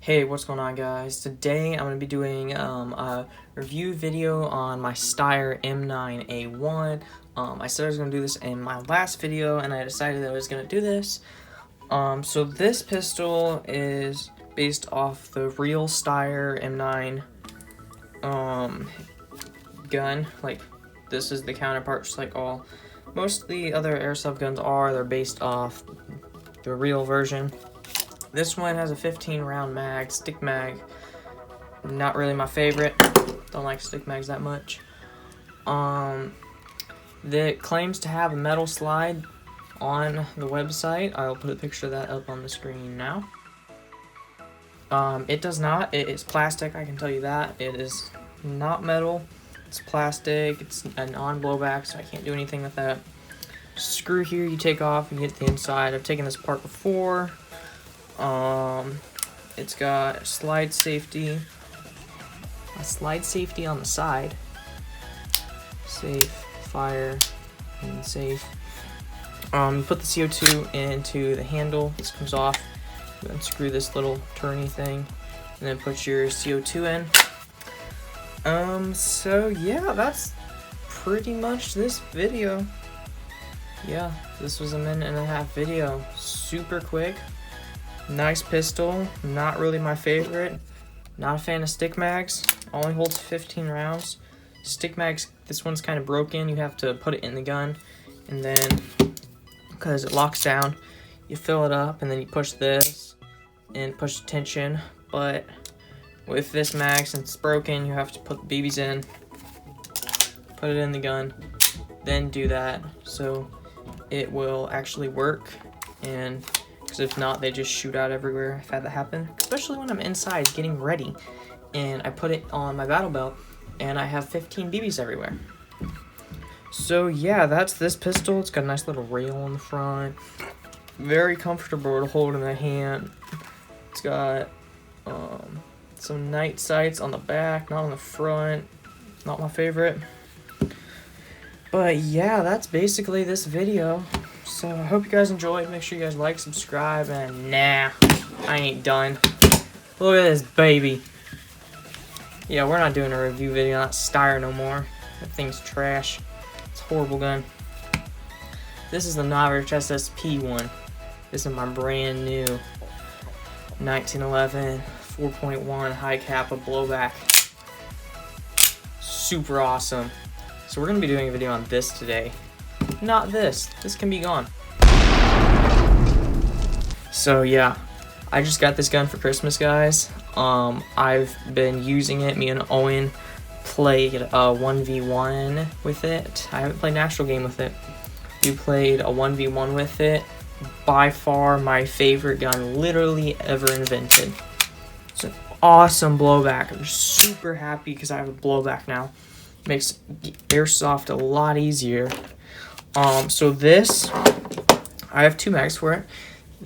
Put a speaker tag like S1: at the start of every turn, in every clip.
S1: Hey, what's going on, guys? Today I'm going to be doing a review video on my Styer M9A1. I said I was going to do this in my last video, and I decided that I was going to do this. So this pistol is based off the real Styer M9 gun. Like, this is the counterpart, just like most of the other airsoft guns are. They're based off the real version. This one has a 15 round mag, stick mag. Not really my favorite. Don't like stick mags that much. That claims to have a metal slide on the website. I'll put a picture of that up on the screen now. It does not. It is plastic, I can tell you that. It is not metal. It's plastic. It's a non-blowback, so I can't do anything with that. Screw here you take off and get the inside. I've taken this apart before. It's got a slide safety on the side, safe, fire, and safe. You put the CO2 into the handle. This comes off. You unscrew this little turny thing, and then put your CO2 in. So yeah, that's pretty much this video. Yeah, this was a 1.5-minute video. Super quick. Nice pistol, not really my favorite. Not a fan of stick mags. Only holds 15 rounds. Stick mags, this one's kind of broken. You have to put it in the gun, and then because it locks down, you fill it up, and then you push this and push the tension. But with this mag, since it's broken, you have to put the BBs in, put it in the gun, then do that, so it will actually work. And because if not, they just shoot out everywhere. I've had that happen, especially when I'm inside getting ready and I put it on my battle belt and I have 15 BBs everywhere. So yeah, that's this pistol. It's got a nice little rail on the front, very comfortable to hold in the hand. It's got some night sights on the back, not on the front. Not my favorite, but yeah, that's basically this video. So I hope you guys enjoyed. Make sure you guys like, subscribe, and nah, I ain't done. Look at this baby. Yeah, we're not doing a review video on that Styer no more. That thing's trash. It's a horrible gun. This is the Novice SSP one. This is my brand new 1911 4.1 high kappa blowback. Super awesome. So we're gonna be doing a video on this today. Not this. This can be gone. So yeah, I just got this gun for Christmas, guys. I've been using it. Me and Owen played a 1v1 with it. I haven't played an actual game with it. We played a 1v1 with it. By far my favorite gun literally ever invented. It's an awesome blowback. I'm super happy because I have a blowback now. Makes airsoft a lot easier. So this, I have 2 mags for it.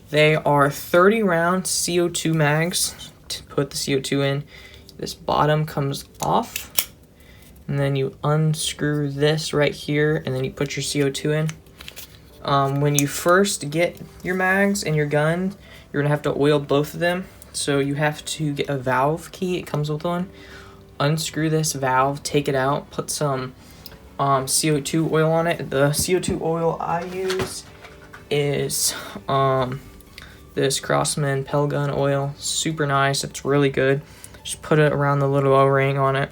S1: They are 30 round CO2 mags to put the CO2 in. This bottom comes off, and then you unscrew this right here, and then you put your CO2 in. When you first get your mags and your gun, you're gonna have to oil both of them. So you have to get a valve key. It comes with one. Unscrew this valve, take it out, put some CO2 oil on it. The CO2 oil I use is this Crossman Pell Gun oil. Super nice. It's really good. Just put it around the little O-ring on it,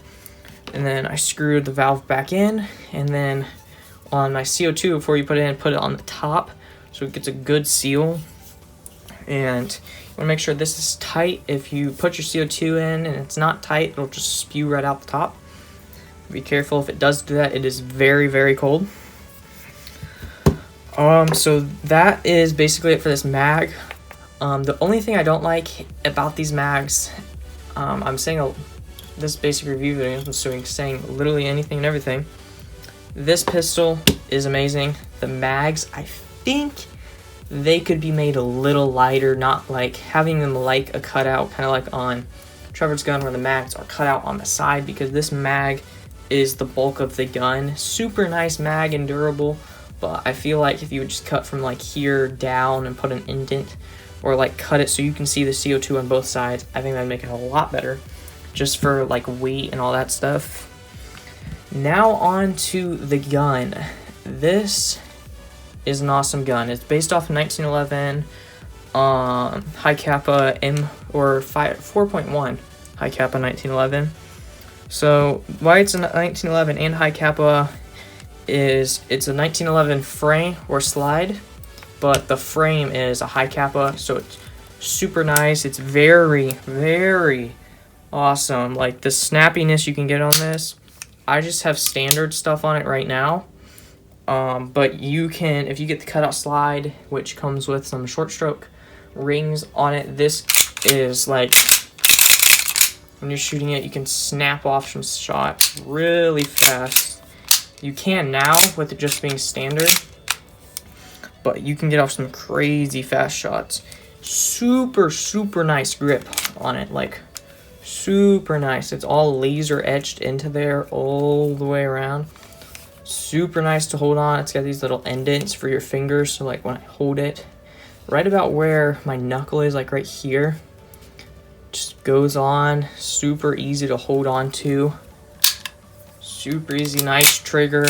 S1: and then I screwed the valve back in, and then on my CO2, before you put it in, put it on the top so it gets a good seal. And you want to make sure this is tight. If you put your CO2 in and it's not tight, it'll just spew right out the top. Be careful if it does do that. It is very, very cold. So that is basically it for this mag. The only thing I don't like about these mags, I'm saying this basic review video, I'm saying literally anything and everything. This pistol is amazing. The mags, I think they could be made a little lighter, not like having them like a cutout, kind of like on Trevor's gun where the mags are cut out on the side, because this mag is the bulk of the gun. Super nice mag and durable, but I feel like if you would just cut from like here down and put an indent or like cut it so you can see the CO2 on both sides. I think that'd make it a lot better, just for like weight and all that stuff. Now on to the gun. This is an awesome gun. It's based off of 1911 high kappa M or 4.1 high kappa 1911. So why it's a 1911 and high kappa is it's a 1911 frame or slide, but the frame is a high kappa, so it's super nice. It's very, very awesome. Like the snappiness you can get on this. I just have standard stuff on it right now. But you can, if you get the cutout slide, which comes with some short stroke rings on it, this is like, when you're shooting it, you can snap off some shots really fast. You can now with it just being standard, but you can get off some crazy fast shots. Super, super nice grip on it, like super nice. It's all laser etched into there all the way around. Super nice to hold on. It's got these little indents for your fingers, so like when I hold it, right about where my knuckle is, like right here, just goes on. Super easy to hold on to. Super easy, nice trigger.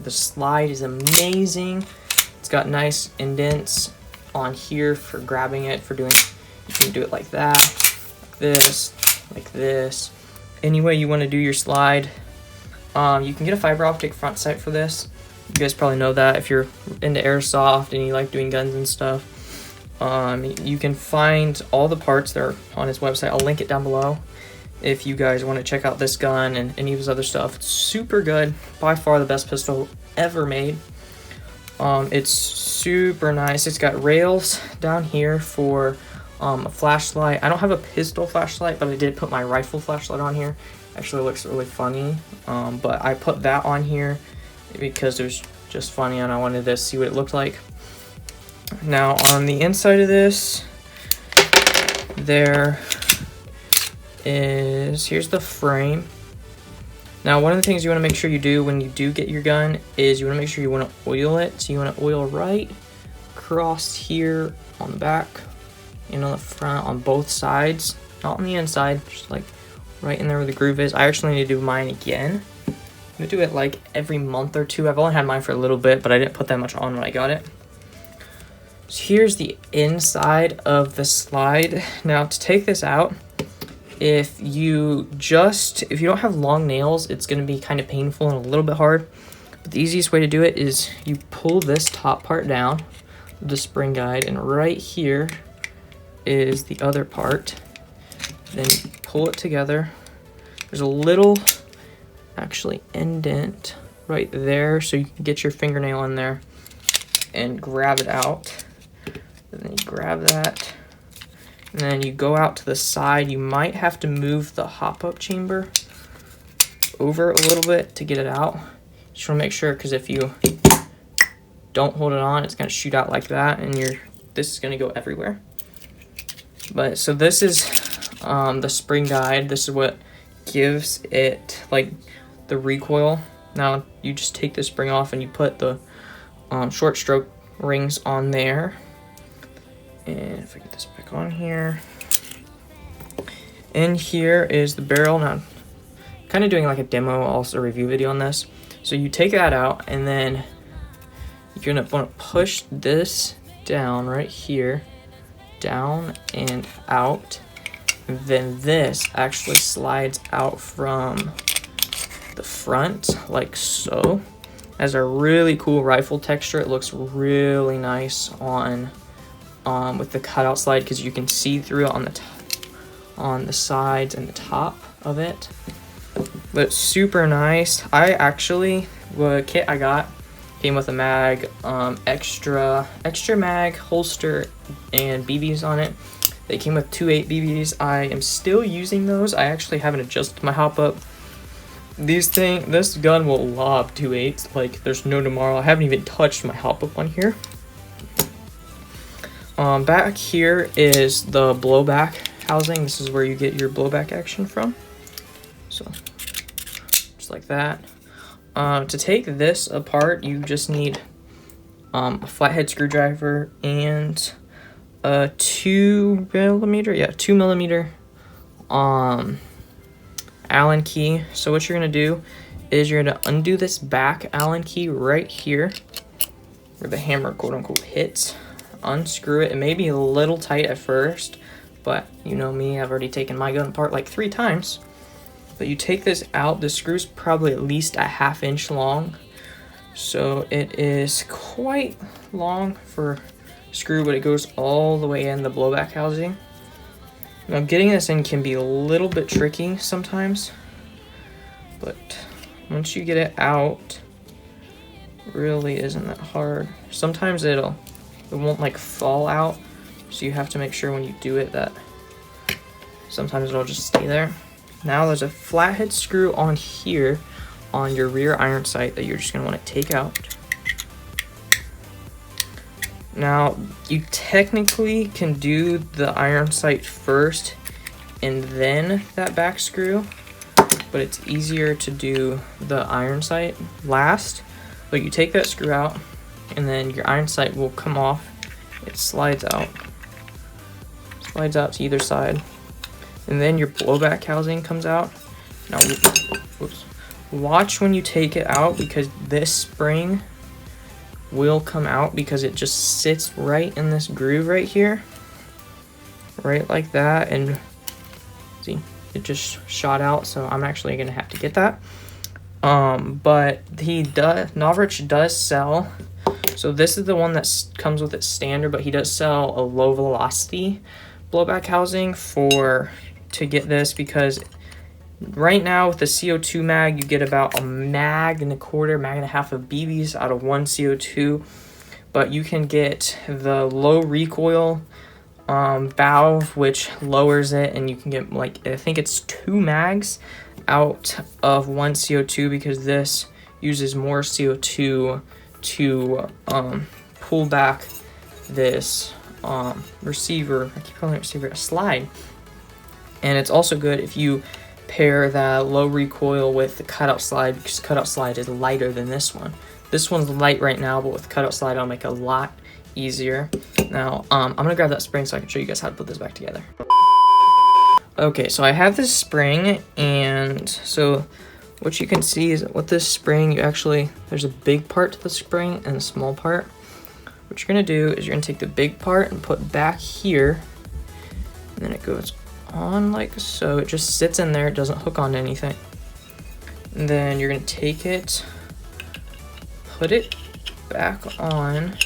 S1: The slide is amazing. It's got nice indents on here for grabbing it, for doing, you can do it like that, like this. Any way you want to do your slide. You can get a fiber optic front sight for this. You guys probably know that if you're into airsoft and you like doing guns and stuff. You can find all the parts that are on his website. I'll link it down below if you guys want to check out this gun and any of his other stuff. It's super good. By far the best pistol ever made. It's super nice. It's got rails down here for a flashlight. I don't have a pistol flashlight, but I did put my rifle flashlight on here. Actually looks really funny, but I put that on here because it was just funny and I wanted to see what it looked like. Now on the inside of this, here's the frame. Now one of the things you want to make sure you do when you do get your gun is you want to make sure you want to oil it. So you want to oil right across here on the back and on the front on both sides, not on the inside, just like right in there where the groove is. I actually need to do mine again. I'm gonna do it like every month or two. I've only had mine for a little bit, but I didn't put that much on when I got it. So here's the inside of the slide. Now to take this out, if you don't have long nails, it's gonna be kind of painful and a little bit hard. But the easiest way to do it is you pull this top part down, the spring guide, and right here is the other part. Then you pull it together. There's a little actually indent right there, so you can get your fingernail in there and grab it out. And then you grab that, and then you go out to the side. You might have to move the hop-up chamber over a little bit to get it out. Just want to make sure, because if you don't hold it on, it's going to shoot out like that, and this is going to go everywhere. But so this is the spring guide. This is what gives it like the recoil. Now you just take the spring off and you put the short stroke rings on there. And if I get this back on here, and here is the barrel. Now I'm kind of doing like a demo, also a review video on this. So you take that out, and then you're gonna want to push this down right here, down and out. And then this actually slides out from the front like so. Has a really cool rifle texture. It looks really nice on with the cutout slide, because you can see through it on the sides and the top of it. But it's super nice. The kit I got came with a mag, extra mag, holster, and BBs on it. They came with 2.8 BBs. I am still using those. I actually haven't adjusted my hop up. This gun will lob 2.8s like there's no tomorrow. I haven't even touched my hop up on here. Back here is the blowback housing. This is where you get your blowback action from. So just like that. To take this apart, you just need a flathead screwdriver and a 2mm, yeah, 2mm Allen key. So what you're gonna do is you're gonna undo this back Allen key right here where the hammer quote unquote hits. Unscrew it. It may be a little tight at first, but you know me, I've already taken my gun apart like 3 times. But you take this out, the screw's probably at least a 1/2 inch long. So it is quite long for screw, but it goes all the way in the blowback housing. Now getting this in can be a little bit tricky sometimes, but once you get it out, it really isn't that hard. Sometimes it won't like fall out, so you have to make sure when you do it that sometimes it'll just stay there. Now there's a flathead screw on here on your rear iron sight that you're just gonna want to take out. Now you technically can do the iron sight first and then that back screw, but it's easier to do the iron sight last. But you take that screw out and then your iron sight will come off. It slides out to either side, and then your blowback housing comes out. Now whoops. Watch when you take it out, because this spring will come out because it just sits right in this groove right here, right like that. And see, it just shot out, so I'm actually gonna have to get that. But Novrich does sell, so this is the one that comes with it standard, but he does sell a low velocity blowback housing to get this, because right now with the CO2 mag, you get about a mag and a quarter, mag and a half of BBs out of 1 CO2, but you can get the low recoil valve, which lowers it, and you can get like, I think it's 2 mags out of 1 CO2, because this uses more CO2 to pull back this receiver. I keep calling it receiver, a slide. And it's also good if you pair that low recoil with the cutout slide, because cutout slide is lighter than this one. This one's light right now, but with cutout slide it'll make it a lot easier. Now I'm gonna grab that spring so I can show you guys how to put this back together. Okay, so I have this spring, and so what you can see is that with this spring, there's a big part to the spring and a small part. What you're gonna do is you're gonna take the big part and put back here, and then it goes on like so. It just sits in there, it doesn't hook onto anything. And then you're gonna take it, put it back on.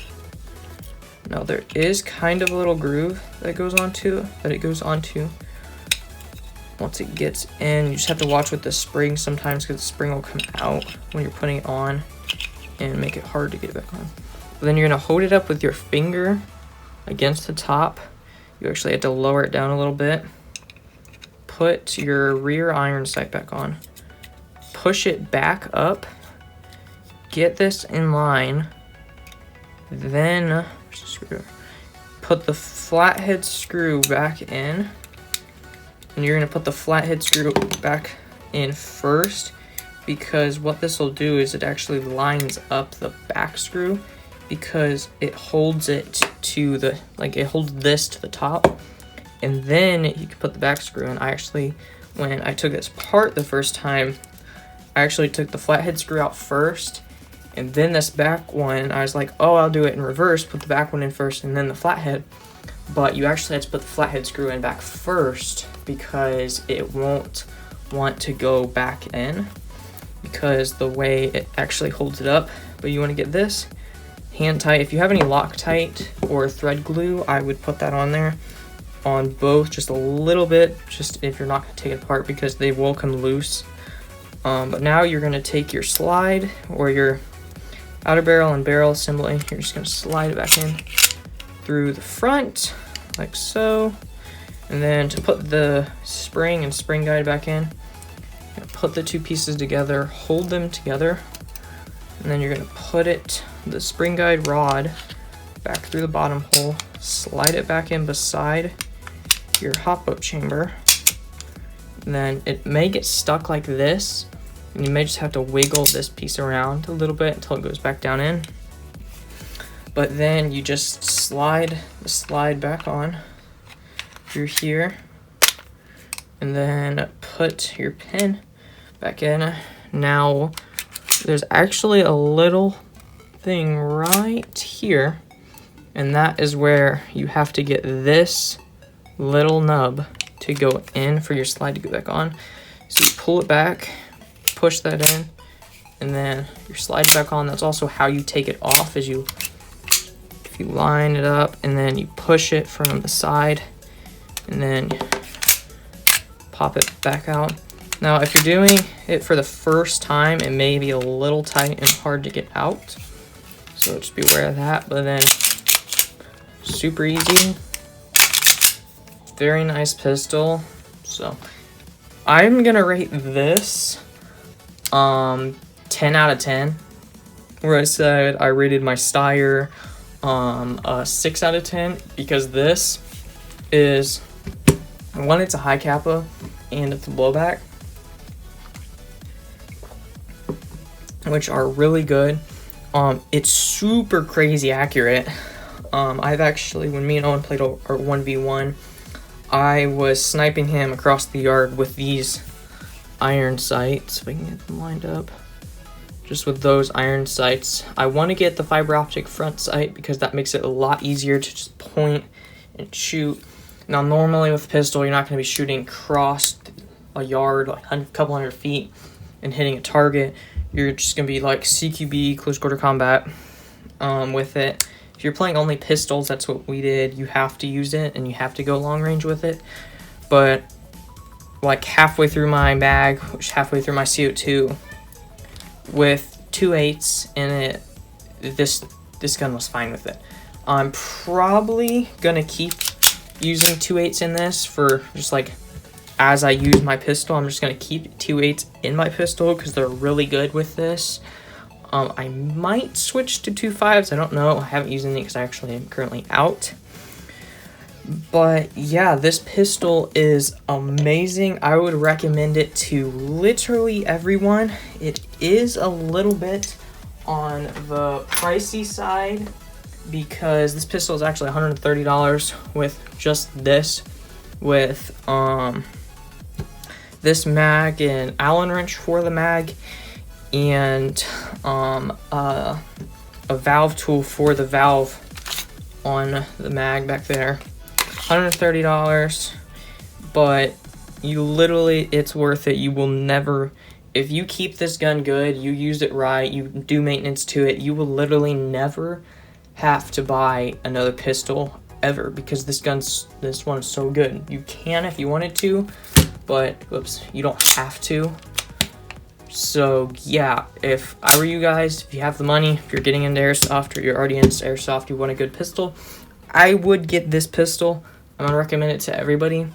S1: Now there is kind of a little groove that it goes onto. Once it gets in, you just have to watch with the spring sometimes, because the spring will come out when you're putting it on and make it hard to get it back on. But then you're gonna hold it up with your finger against the top. You actually have to lower it down a little bit. Put your rear iron sight back on. Push it back up. Get this in line. Then put the flathead screw back in. And you're gonna put the flathead screw back in first, because what this will do is it actually lines up the back screw, because it holds it to the, it holds this to the top. And then you can put the back screw in. When I took this part the first time, I actually took the flathead screw out first, and then this back one, I was like, oh, I'll do it in reverse, put the back one in first and then the flathead. But you actually have to put the flathead screw in back first, because it won't want to go back in, because the way it actually holds it up. But you want to get this hand tight. If you have any Loctite or thread glue, I would put that on there, on both, just a little bit, just if you're not going to take it apart, because they will come loose. But now you're going to take your slide, or your outer barrel and barrel assembly, you're just going to slide it back in through the front, like so. And then to put the spring and spring guide back in, put the 2 pieces together, hold them together, and then you're going to put the spring guide rod back through the bottom hole, slide it back in beside your hot boat chamber. And then it may get stuck like this, and you may just have to wiggle this piece around a little bit until it goes back down in. But then you just slide the slide back on through here, and then put your pin back in. Now, there's actually a little thing right here, and that is where you have to get this little nub to go in for your slide to go back on. So you pull it back, push that in, and then your slide back on. That's also how you take it off, is you line it up and then you push it from the side and then pop it back out. Now, if you're doing it for the first time, it may be a little tight and hard to get out, so just be aware of that. But then super easy, very nice pistol. So I'm gonna rate this 10 out of 10, where I said I rated my Styer a 6 out of 10, because this is, one, it's a high kappa and it's a blowback, which are really good. It's super crazy accurate. I've actually, when me and Owen played our 1v1, I was sniping him across the yard with these iron sights. If I can get them lined up. Just with those iron sights. I want to get the fiber optic front sight because that makes it a lot easier to just point and shoot. Now, normally with pistol, you're not going to be shooting across a yard, like a couple hundred feet, and hitting a target. You're just going to be like CQB, close quarter combat, with it. If you're playing only pistols, that's what we did. You have to use it, and you have to go long range with it. But like halfway through my mag, which halfway through my CO2, with 2.8s in it, this gun was fine with it. I'm probably gonna keep using 2.8s in this for just like as I use my pistol. I'm just gonna keep 2.8s in my pistol because they're really good with this. I might switch to 2.5s. I don't know. I haven't used any because I actually am currently out. But yeah, this pistol is amazing. I would recommend it to literally everyone. It is a little bit on the pricey side because this pistol is actually $130 with just this, with this mag and Allen wrench for the mag, and a valve tool for the valve on the mag back there. $130, but you literally, it's worth it. You will never, if you keep this gun good, you use it right, you do maintenance to it, you will literally never have to buy another pistol ever, because this one is so good. You can if you wanted to, but oops, you don't have to. So yeah, if I were you guys, if you have the money, if you're getting into Airsoft or you're already into Airsoft, you want a good pistol, I would get this pistol. I'm gonna recommend it to everybody.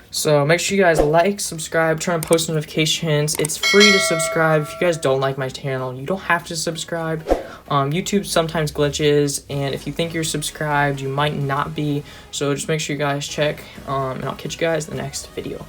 S1: So make sure you guys like, subscribe, turn on post notifications. It's free to subscribe. If you guys don't like my channel, you don't have to subscribe. YouTube sometimes glitches, and if you think you're subscribed, you might not be. So just make sure you guys check, and I'll catch you guys in the next video.